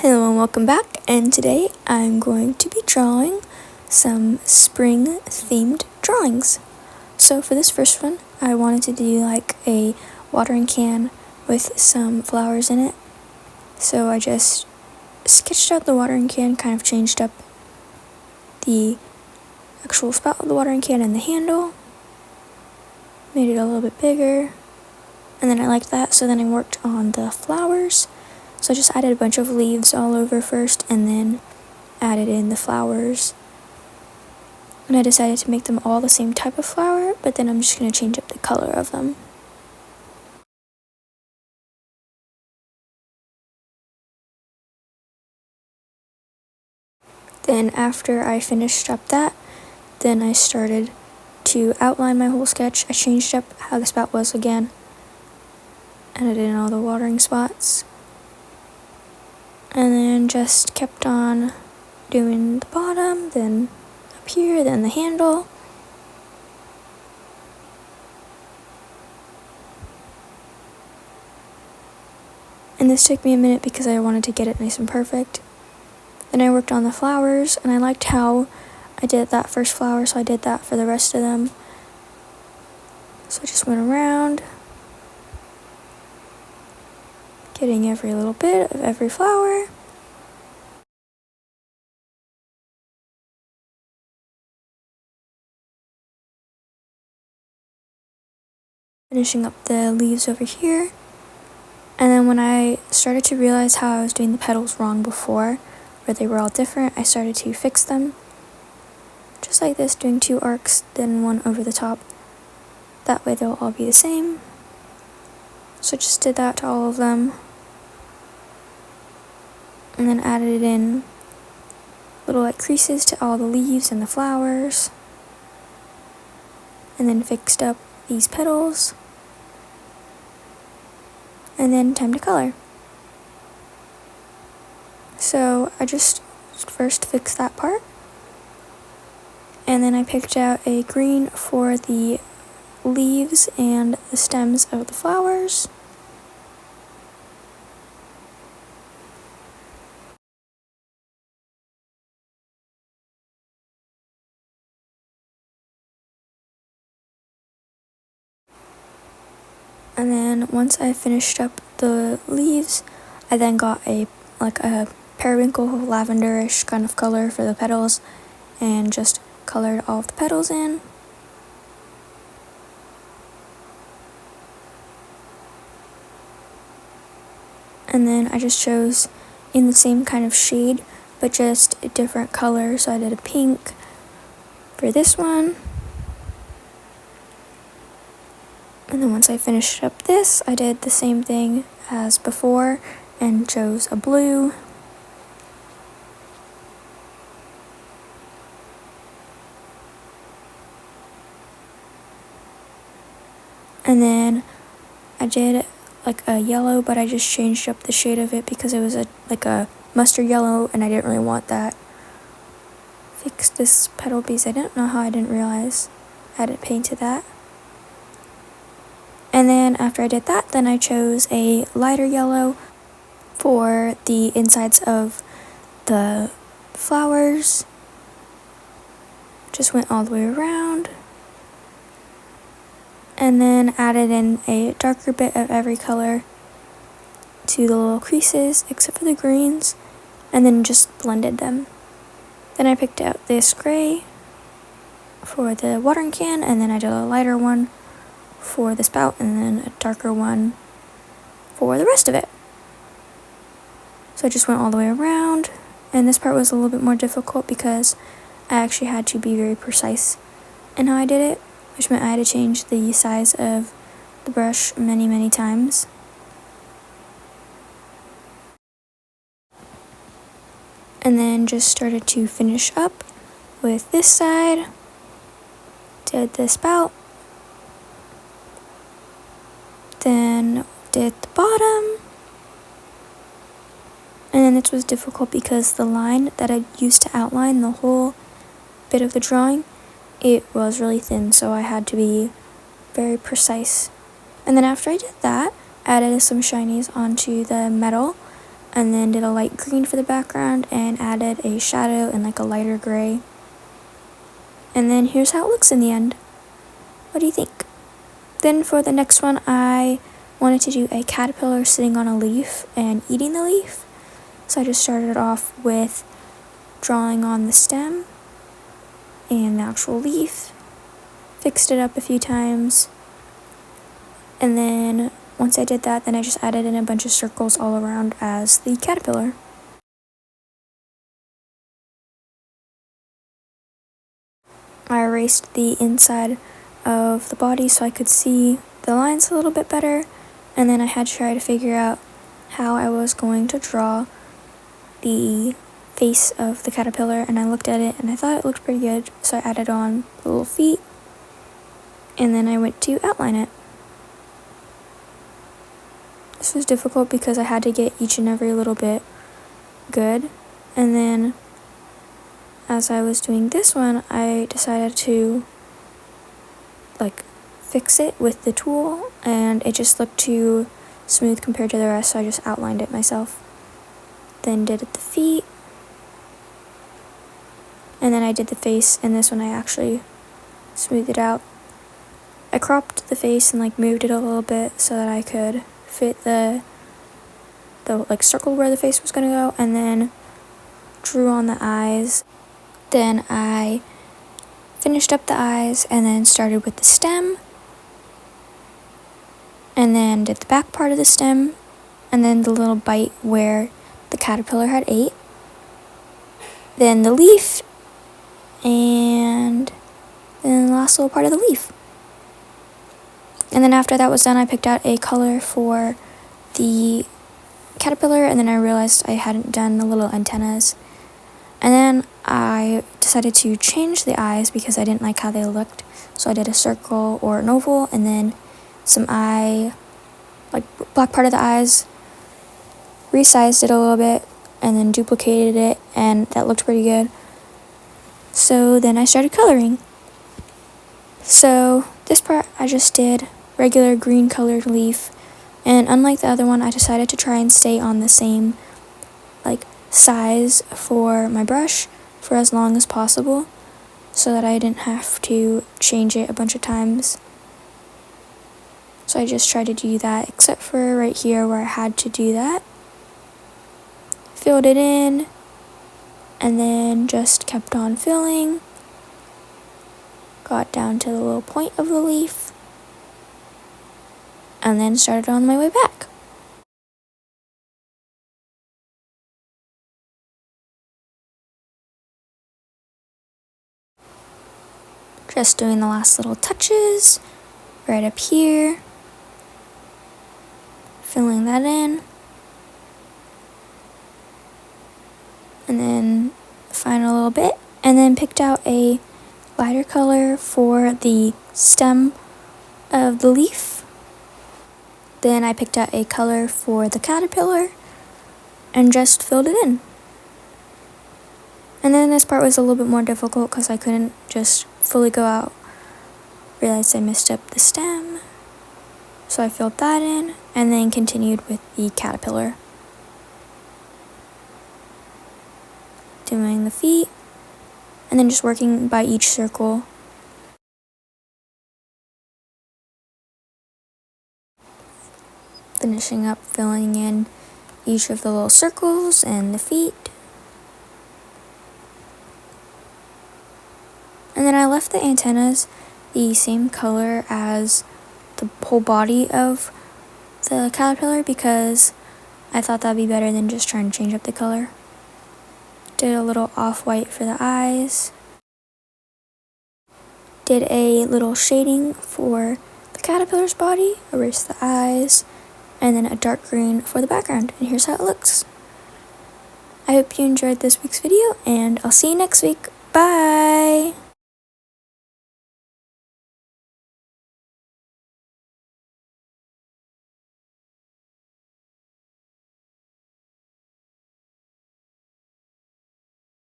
Hello and welcome back, and today I'm going to be drawing some spring themed drawings. So for this first one, I wanted to do like a watering can with some flowers in it. So I just sketched out the watering can, kind of changed up the actual spout of the watering can and the handle, made it a little bit bigger, and then I liked that, so then I worked on the flowers. So I just added a bunch of leaves all over first and then added in the flowers. And I decided to make them all the same type of flower, but then I'm just going to change up the color of them. Then after I finished up that, then I started to outline my whole sketch. I changed up how the spout was again. Added in all the watering spots. And then just kept on doing the bottom, then up here, then the handle. And this took me a minute because I wanted to get it nice and perfect. Then I worked on the flowers, and I liked how I did that first flower, so I did that for the rest of them. So I just went around, getting every little bit of every flower. Finishing up the leaves over here. And then when I started to realize how I was doing the petals wrong before, where they were all different, I started to fix them. Just like this, doing 2 arcs, then 1 over the top. That way they'll all be the same. So just did that to all of them. And then added in little like creases to all the leaves and the flowers. And then fixed up these petals. And then time to color. So I just first fixed that part. And then I picked out a green for the leaves and the stems of the flowers. And then once I finished up the leaves, I then got a periwinkle lavenderish kind of color for the petals and just colored all of the petals in. And then I just chose in the same kind of shade, but just a different color. So I did a pink for this one. And then once I finished up this, I did the same thing as before and chose a blue. And then I did like a yellow, but I just changed up the shade of it because it was like a mustard yellow and I didn't really want that. Fixed this petal piece. I didn't know how I didn't realize I hadn't painted that. And then after I did that, then I chose a lighter yellow for the insides of the flowers. Just went all the way around. And then added in a darker bit of every color to the little creases, except for the greens, and then just blended them. Then I picked out this gray for the watering can, and then I did a lighter one for the spout, and then a darker one for the rest of it. So I just went all the way around, and this part was a little bit more difficult because I actually had to be very precise in how I did it, which meant I had to change the size of the brush many times. And then just started to finish up with this side, did the spout, then did the bottom, and then this was difficult because the line that I used to outline the whole bit of the drawing, it was really thin, so I had to be very precise. And then after I did that, added some shinies onto the metal, and then did a light green for the background and added a shadow and like a lighter gray. And then here's how it looks in the end. What do you think? Then for the next one, I wanted to do a caterpillar sitting on a leaf and eating the leaf. So I just started off with drawing on the stem and the actual leaf, fixed it up a few times, and then once I did that, then I just added in a bunch of circles all around as the caterpillar. I erased the inside of the body so I could see the lines a little bit better, and then I had to try to figure out how I was going to draw the face of the caterpillar, and I looked at it and I thought it looked pretty good, so I added on the little feet, and then I went to outline it. This was difficult because I had to get each and every little bit good, and then as I was doing this one, I decided to fix it with the tool, and it just looked too smooth compared to the rest, so I just outlined it myself. Then did the feet, and then I did the face, and this one I actually smoothed it out. I cropped the face and moved it a little bit so that I could fit the circle where the face was gonna go, and then drew on the eyes. Then I finished up the eyes and then started with the stem, and then did the back part of the stem, and then the little bite where the caterpillar had ate, then the leaf, and then the last little part of the leaf. And then after that was done, I picked out a color for the caterpillar, and then I realized I hadn't done the little antennas. And then I decided to change the eyes because I didn't like how they looked. So I did a circle or an oval, and then some black part of the eyes, resized it a little bit, and then duplicated it, and that looked pretty good. So then I started coloring. So this part I just did regular green colored leaf, and unlike the other one, I decided to try and stay on the same size for my brush for as long as possible so that I didn't have to change it a bunch of times. So I just tried to do that, except for right here where I had to do that. Filled it in, and then just kept on filling. Got down to the little point of the leaf, and then started on my way back. Just doing the last little touches right up here, filling that in, and then final little bit, and then picked out a lighter color for the stem of the leaf. Then I picked out a color for the caterpillar and just filled it in. And then this part was a little bit more difficult because I couldn't just fully go out. Realized I messed up the stem, so I filled that in and then continued with the caterpillar. Doing the feet, and then just working by each circle. Finishing up filling in each of the little circles and the feet. And then I left the antennas the same color as the whole body of the caterpillar because I thought that'd be better than just trying to change up the color. Did a little off-white for the eyes. Did a little shading for the caterpillar's body, erased the eyes, and then a dark green for the background. And here's how it looks. I hope you enjoyed this week's video, and I'll see you next week. Bye!